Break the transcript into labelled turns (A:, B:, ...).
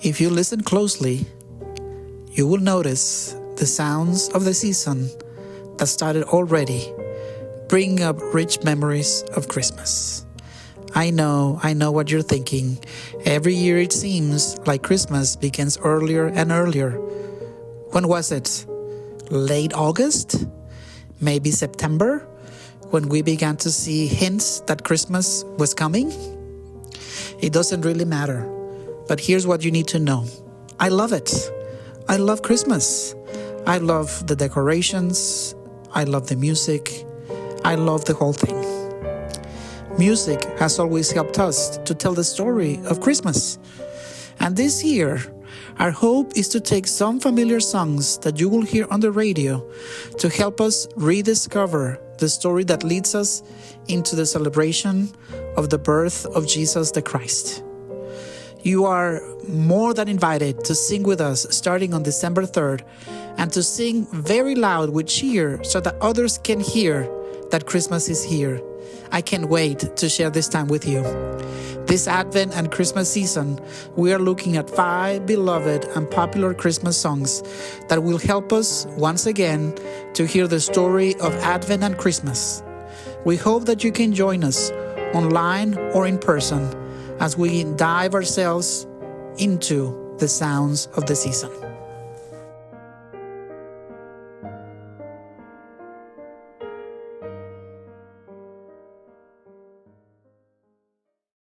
A: If you listen closely, you will notice the sounds of the season that started already, bringing up rich memories of Christmas. I know what you're thinking. Every year it seems like Christmas begins earlier and earlier. When was it? Late August? Maybe September? When we began to see hints that Christmas was coming? It doesn't really matter. But here's what you need to know. I love it. I love Christmas. I love the decorations. I love the music. I love the whole thing. Music has always helped us to tell the story of Christmas. And this year, our hope is to take some familiar songs that you will hear on the radio to help us rediscover the story that leads us into the celebration of the birth of Jesus the Christ. You are more than invited to sing with us starting on December 3rd and to sing very loud with cheer so that others can hear that Christmas is here. I can't wait to share this time with you. This Advent and Christmas season, we are looking at 5 beloved and popular Christmas songs that will help us once again to hear the story of Advent and Christmas. We hope that you can join us online or in person as we dive ourselves into the sounds of the season.